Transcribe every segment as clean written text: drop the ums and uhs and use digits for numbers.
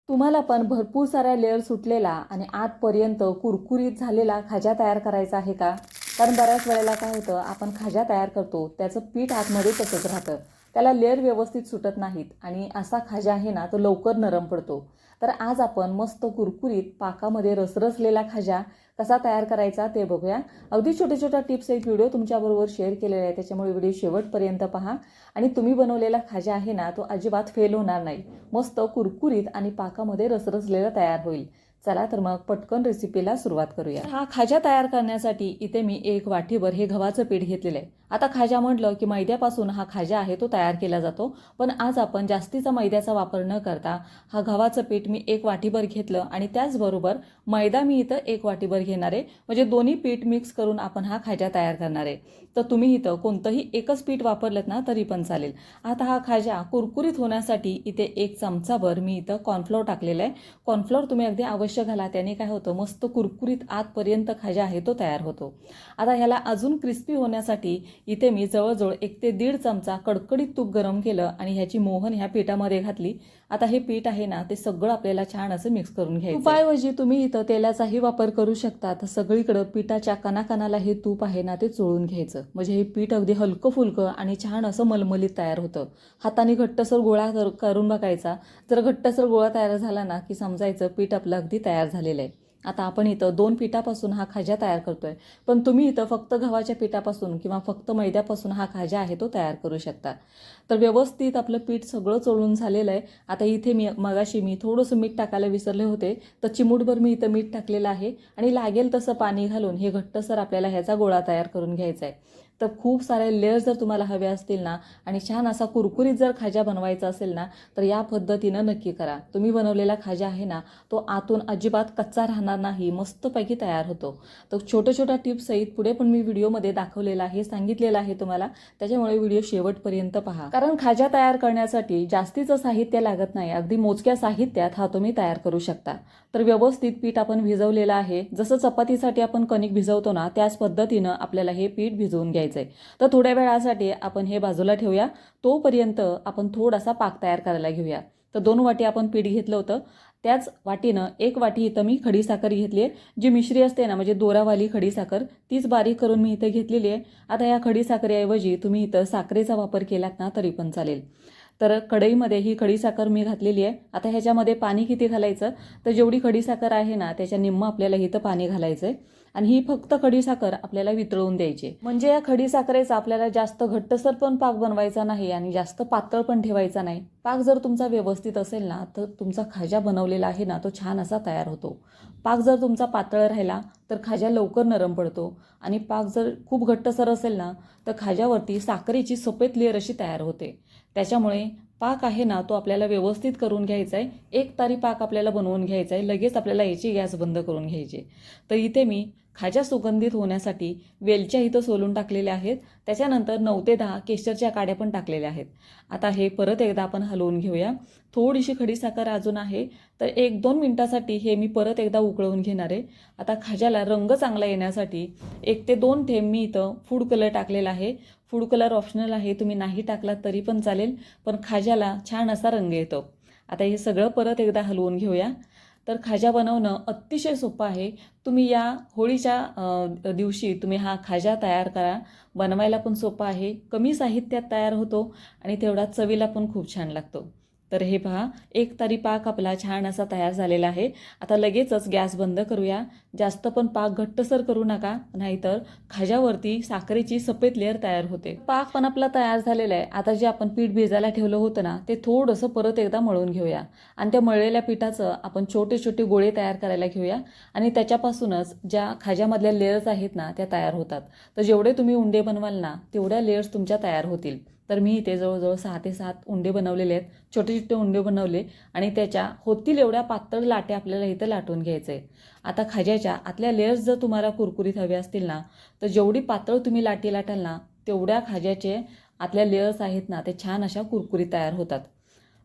तुम्हाला पण भरपूर साऱ्या लेअर सुटलेला आणि आतपर्यंत कुरकुरीत झालेला खाजा तयार करायचा आहे का? कारण बऱ्याच वेळेला काय होतं, आपण खाजा तयार करतो त्याचं पीठ आतमध्ये तसंच राहतं, त्याला लेअर व्यवस्थित सुटत नाहीत आणि असा खाजा आहे ना तो लवकर नरम पडतो. तर आज आपण मस्त कुरकुरीत पाकामध्ये रसरसलेला खाजा कसा तयार करायचा ते बघूया. अगदी छोटे छोट्या टिप्स एक व्हिडिओ तुमच्याबरोबर शेअर केलेला आहे, त्याच्यामुळे व्हिडिओ शेवटपर्यंत पहा आणि तुम्ही बनवलेला खाजा आहे ना तो अजिबात फेल होणार नाही. मस्त कुरकुरीत आणि पाकामध्ये रसरसलेला तयार होईल. चला तर मग पटकन रेसिपीला सुरुवात करूया. हा खाजा तयार करण्यासाठी इथे मी 1 वाटीभर हे गव्हाचं पीठ घेतलेलं आहे. आता खाजा म्हटलं की मैद्यापासून हा खाजा आहे तो तयार केला जातो, पण आज आपण जास्तीचा मैद्याचा वापर न करता हा गव्हाचं पीठ मी 1 वाटीभर घेतलं आणि त्याचबरोबर मैदा मी इथं 1 वाटीभर घेणार आहे. म्हणजे दोन्ही पीठ मिक्स करून आपण हा खाजा तयार करणार आहे. तर तुम्ही इथं कोणतंही एकच पीठ वापरलं ना तरी पण चालेल. आता हा खाजा कुरकुरीत होण्यासाठी इथे 1 चमचाभर मी इथं कॉर्नफ्लोअर टाकलेला आहे. कॉर्नफ्लोअर तुम्ही अगदी अवश्य घाला, त्याने काय होतं मस्त कुरकुरीत आतपर्यंत खाजा आहे तो तयार होतो. आता ह्याला अजून क्रिस्पी होण्यासाठी इथे मी जवळजवळ 1 ते 1.5 चमचा कडकडीत तूप गरम केलं आणि ह्याची मोहन ह्या पिठामध्ये घातली. आता हे पीठ आहे ना ते सगळं आपल्याला छान असं मिक्स करून घ्यायचं. तुपाऐवजी तुम्ही इथं तेलाचाही वापर करू शकता. तर सगळीकडं पिठाच्या कणाकणाला हे तूप आहे ना ते चोळून घ्यायचं, म्हणजे हे पीठ अगदी हलकं फुलकं आणि छान असं मलमलीत तयार होतं. हाताने घट्टसर गोळा करून बघायचा. जर घट्टसर गोळा तयार झाला ना की समजायचं पीठ आपलं अगदी तयार झालेलं आहे. आता आपण इथं 2 पिठापासून हा खाजा तयार करतोय, पण तुम्ही इथं फक्त गव्हाच्या पिठापासून किंवा फक्त मैद्यापासून हा खाजा आहे तो तयार करू शकता. तर व्यवस्थित आपलं पीठ सगळं चोळून झालेलं आहे. आता इथे मगाशी मी थोडंसं मीठ टाकायला विसरले होते, तर चिमूटभर मी इथं मीठ टाकलेलं आहे आणि लागेल तसं पाणी घालून हे घट्टसर आपल्याला ह्याचा गोळा तयार करून घ्यायचा आहे. तर खूप सारे लेयर्स जर तुम्हाला हवे असतील ना आणि छान असा कुरकुरीत जर खाजा बनवायचा असेल ना तर या पद्धतीनं नक्की करा. तुम्ही बनवलेला खाजा आहे ना तो आतून अजिबात कच्चा राहणार नाही, मस्तपैकी तयार होतो. तर छोट्या छोट्या टिप्स सहित पुढे पण मी व्हिडिओमध्ये दाखवलेला आहे, सांगितलेलं आहे तुम्हाला, त्याच्यामुळे व्हिडिओ शेवटपर्यंत पहा. कारण खाजा तयार करण्यासाठी जास्तीचं साहित्य लागत नाही, अगदी मोजक्या साहित्यात हा तुम्ही तयार करू शकता. तर व्यवस्थित पीठ आपण भिजवलेलं आहे. जसं चपातीसाठी आपण कणिक भिजवतो ना त्याच पद्धतीनं आपल्याला हे पीठ भिजवून घ्यायचंय. तर थोड्या वेळासाठी आपण हे बाजूला ठेवूया. तोपर्यंत आपण थोडासा पाक तयार करायला घेऊया. तर 2 वाटी आपण पीठ घेतलं होतं, त्याच वाटीनं 1 वाटी इथं मी खडीसाखर घेतली आहे. जी मिश्री असते ना म्हणजे दोरावाली खडीसाखर, तीच बारीक करून मी इथं घेतलेली आहे. आता या खडीसाखरेऐवजी तुम्ही इथं साखरेचा वापर केलात ना तरी पण चालेल. तर कढईमध्ये ही खडीसाखर मी घातलेली आहे. आता ह्याच्यामध्ये पाणी किती घालायचं, तर जेवढी खडीसाखर आहे ना त्याच्या निम्म आपल्याला इथं पाणी घालायचं आहे आणि ही फक्त खडीसाखर आपल्याला वितळवून द्यायची. म्हणजे या खडीसाखरेचा आपल्याला जास्त घट्टसर पण पाक बनवायचा नाही आणि जास्त पातळ पण ठेवायचा नाही. पाक जर तुमचा व्यवस्थित असेल ना तर तुमचा खाजा बनवलेला आहे ना तो छान असा तयार होतो. पाक जर तुमचा पातळ राहिला तर खाजा लवकर नरम पडतो आणि पाक जर खूप घट्टसर असेल ना तर खाज्यावरती साखरेची सफेद लेअर अशी तयार होते. त्याच्यामुळे पाक आहे ना तो आपल्याला व्यवस्थित करून घ्यायचा आहे. 1 तारी पाक आपल्याला बनवून घ्यायचा आहे. लगेच आपल्याला याची गॅस बंद करून घ्यायची. तर इथे मी खाजा सुगंधित होण्यासाठी वेलच्या इथं सोलून टाकलेल्या आहेत. त्याच्यानंतर 9 ते 10 केशरच्या काड्या पण टाकलेल्या आहेत. आता हे परत एकदा आपण हलवून घेऊया. थोडीशी खडीसाखर अजून आहे, तर 1-2 मिनिटासाठी हे मी परत एकदा उकळवून घेणार आहे. आता खाज्याला रंग चांगला येण्यासाठी 1 ते 2 थेंब मी इथं फूड कलर टाकलेला आहे. फूड कलर ऑप्शनल आहे, तुम्ही नाही टाकलात तरी पण चालेल, पण खाज्याला छान असा रंग येतो. आता हे सगळं परत एकदा हलवून घेऊया. तर खाजा बनवणं अतिशय सोपं आहे. तुम्ही या होळीच्या दिवशी तुम्ही हा खाजा तयार करा. बनवायला पण सोपा आहे, कमी साहित्यात तयार होतो आणि तेवढा चवीला पण खूप छान लागतो. तर हे पहा 1 तारी पाक आपला छान असा तयार झालेला आहे. आता लगेचच गॅस बंद करूया. जास्त पण पाक घट्टसर करू नका, नाहीतर खाज्यावरती साखरेची सफेद लेअर तयार होते. पाक पण आपला तयार झालेला आहे. आता जे आपण पीठ भिजायला ठेवलं होतं ना ते थोडंसं परत एकदा मळून घेऊया आणि त्या मळलेल्या पिठाचं आपण छोटे छोटे गोळे तयार करायला घेऊया आणि त्याच्यापासूनच ज्या खाज्यामधल्या लेयर्स आहेत ना त्या तयार होतात. तर जेवढे तुम्ही उंडे बनवाल ना तेवढ्या लेयर्स तुमच्या तयार होतील. तर मी इथे जवळजवळ 6 ते 7 उंडे बनवलेले आहेत, छोटे छोटे उंडे बनवले आणि त्याच्या होतील एवढ्या पातळ लाटे आपल्याला इथं लाटून घ्यायचं आहे. आता खाज्याच्या आतल्या लेयर्स जर तुम्हाला कुरकुरीत हवे असतील ना तर जेवढी पातळ तुम्ही लाटी लाटाल ना तेवढ्या खाज्याचे आतल्या लेयर्स आहेत ना ते छान अशा कुरकुरीत तयार होतात.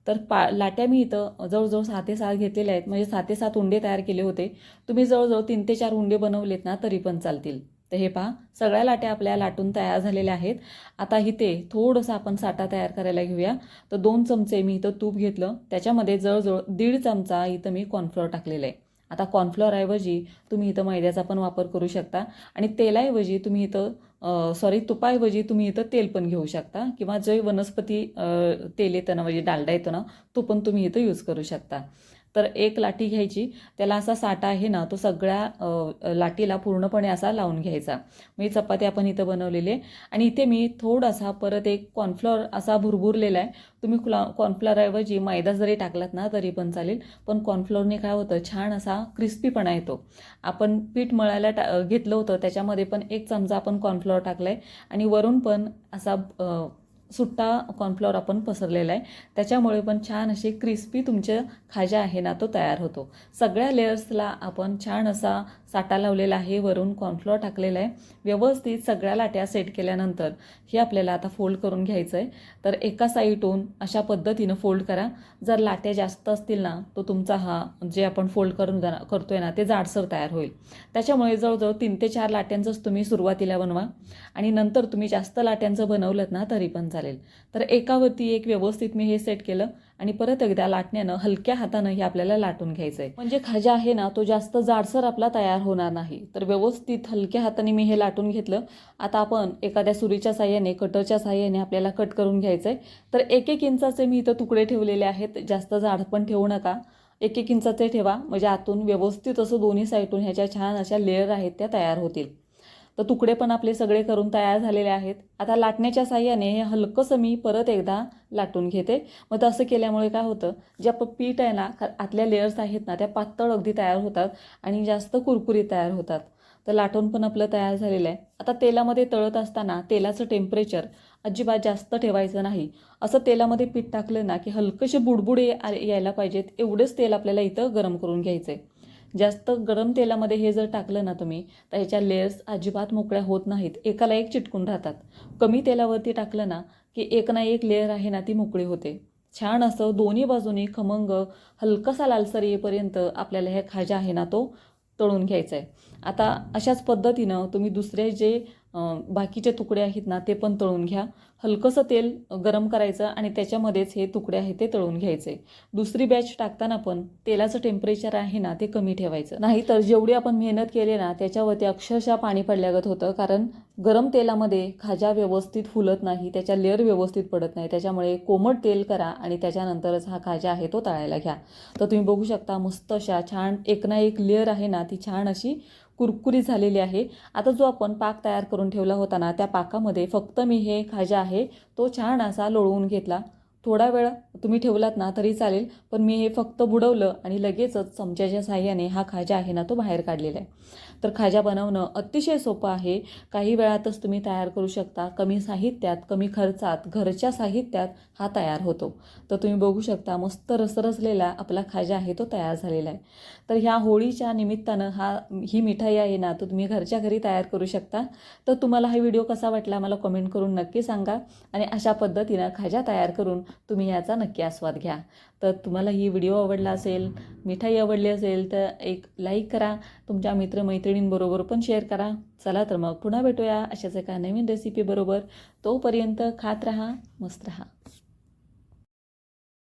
तर लाट्या मी इथं जवळजवळ 6 ते 7 घेतलेल्या आहेत, म्हणजे 6 ते 7 उंडे तयार केले होते. तुम्ही जवळजवळ 3 ते 4 उंडे बनवलेत ना तरी पण चालतील. तर हे पहा, सगळ्या लाट्या आपल्या लाटून तयार झालेल्या आहेत. आता इथे थोडंसं आपण साठा तयार करायला घेऊया. तर 2 चमचे मी इथं तूप घेतलं, त्याच्यामध्ये जवळजवळ 1.5 चमचा इथं मी कॉर्नफ्लोअर टाकलेलं आहे. आता कॉर्नफ्लोअरऐवजी तुम्ही इथं मैद्याचा पण वापर करू शकता आणि तेलाऐवजी तुम्ही इथं तुपाऐवजी तुम्ही इथं तेल पण घेऊ शकता किंवा जे वनस्पती तेल येतं ना, म्हणजे डालडा येतो ना, तो पण तुम्ही इथं यूज करू शकता. तर एक लाटी घ्यायची, त्याला असा साठा आहे ना तो सगळ्या लाटीला पूर्णपणे असा लावून घ्यायचा. मी चपाती आपण इथं बनवलेली आहे आणि इथे मी थोडासा परत एक कॉर्नफ्लोअर असा भुरभुरलेला आहे. तुम्ही कॉर्नफ्लोअरऐवजी मैदा जरी टाकलात ना तरी पण चालेल, पण कॉर्नफ्लोअरने काय होतं, छान असा क्रिस्पीपणा येतो. आपण पीठ मळायला घेतलं होतं, त्याच्यामध्ये पण 1 चमचा आपण कॉर्नफ्लोअर टाकला आहे आणि वरून पण असा सुट्टा कॉर्नफ्लोअर आपण पसरलेला आहे. त्याच्यामुळे पण छान असे क्रिस्पी तुमच्या खाजा आहे ना तो तयार होतो. सगळ्या लेयर्सला आपण छान असा साठा लावलेला आहे, वरून कॉर्नफ्लोअर टाकलेला आहे. व्यवस्थित सगळ्या लाट्या सेट केल्यानंतर हे आपल्याला आता फोल्ड करून घ्यायचं आहे. तर एका साईडून अशा पद्धतीनं फोल्ड करा. जर लाट्या जास्त असतील ना तो तुमचा हा जे आपण फोल्ड करतोय ना ते जाडसर तयार होईल. त्याच्यामुळे जवळजवळ 3 ते 4 लाट्यांचंच तुम्ही सुरुवातीला बनवा आणि नंतर तुम्ही जास्त लाट्यांचं बनवलं ना तरी पण चालेल. तर एकावरती एक व्यवस्थित मी हे सेट केलं आणि परत एकदा लाटण्यानं हलक्या हातानं हे आपल्याला लाटून घ्यायचं आहे. म्हणजे खाजा आहे ना तो जास्त जाडसर आपला तयार होणार नाही. तर व्यवस्थित हलक्या हाताने मी हे लाटून घेतलं. आता आपण एखाद्या सुरीच्या साह्याने, कटरच्या साह्याने आपल्याला कट करून घ्यायचं आहे. तर 1-1 इंचाचे मी इथं तुकडे ठेवलेले आहेत. जास्त जाड पण ठेवू नका, 1-1 इंचाचे ठेवा, म्हणजे आतून व्यवस्थित असं दोन्ही साईडून ह्याच्या छान अशा लेअर आहेत त्या तयार होतील. तर तुकडे पण आपले सगळे करून तयार झालेले आहेत. आता लाटण्याच्या साह्याने हे हलकंसं मी परत एकदा लाटून घेते. मग तसं केल्यामुळे काय होतं, जे आपण पीठ आहे ना, आतल्या लेयर्स आहेत ना त्या पातळ अगदी तयार होतात आणि जास्त कुरकुरीत तयार होतात. तर लाटून पण आपलं तयार झालेलं आहे. आता तेलामध्ये तळत असताना तेलाचं टेम्परेचर अजिबात जास्त ठेवायचं नाही. असं तेलामध्ये पीठ टाकलं ना की हलकसे बुडबुडे यायला पाहिजेत, एवढंच तेल आपल्याला इथं गरम करून घ्यायचं आहे. जास्त गरम तेलामध्ये हे जर टाकलं ना तुम्ही तर ह्याच्या लेयर्स अजिबात मोकळ्या होत नाहीत, एकाला एक चिटकून राहतात. कमी तेलावरती टाकलं ना की एक ना एक लेअर आहे ना ती मोकळी होते. छान असं दोन्ही बाजूनी खमंग हलकासा लालसर येईपर्यंत आपल्याला हे खाजा आहे ना तो तळून घ्यायचा आहे. आता अशाच पद्धतीनं तुम्ही दुसरे जे बाकीचे तुकडे आहेत ना ते पण तळून घ्या. हलकंसं तेल गरम करायचं आणि त्याच्यामध्येच हे तुकडे आहेत ते तळून घ्यायचे. दुसरी बॅच टाकताना पण तेलाचं टेम्परेचर आहे ना ते कमी ठेवायचं, नाही तर जेवढी आपण मेहनत केली ना त्याच्यावरती अक्षरशः पाणी पडल्यागत होतं. कारण गरम तेलामध्ये खाजा व्यवस्थित फुलत नाही, त्याच्या लेअर व्यवस्थित पडत नाही. त्याच्यामुळे कोमट तेल करा आणि त्याच्यानंतरच हा खाजा आहे तो तळायला घ्या. तर तुम्ही बघू शकता मस्त अशा छान एक ना एक लेअर आहे ना ती छान अशी कुरकुरीत झालेली आहे. आता जो आपण पाक तयार करून ठेवला होता ना त्या पाकामध्ये फक्त मी हे खाजा आहे तो छान असा लोळवून घेतला. थोडा वेळ तुम्ही ठेवलात ना तरी चालेल, पण मी हे फक्त बुडवलं आणि लगेचच चमच्याच्या साह्याने हा खाजा आहे ना तो बाहेर काढलेला आहे. तर खाजा बनवणं अतिशय सोपं आहे. काही वेळातच तुम्ही तयार करू शकता. कमी साहित्यात, कमी खर्चात, घरच्या साहित्यात हा तयार होतो. तर तुम्ही बघू शकता मस्त रसरसलेला आपला खाजा आहे तो तयार झालेला आहे. तर ह्या होळीच्या निमित्तानं ही मिठाई आहे ना तो तुम्ही घरच्या घरी तयार करू शकता. तर तुम्हाला हा व्हिडिओ कसा वाटला मला कमेंट करून नक्की सांगा आणि अशा पद्धतीनं खाजा तयार करून तुम्ही याचा नक्की आस्वाद घ्या. तर तुम्हाला ही व्हिडिओ आवडला असेल, मिठाई आवडली असेल तर एक लाईक करा, तुमच्या मित्रमैत्रिणींबरोबर पण शेअर करा. चला तर मग पुन्हा भेटूया अशाच एका नवीन रेसिपीबरोबर. तोपर्यंत खात राहा, मस्त राहा.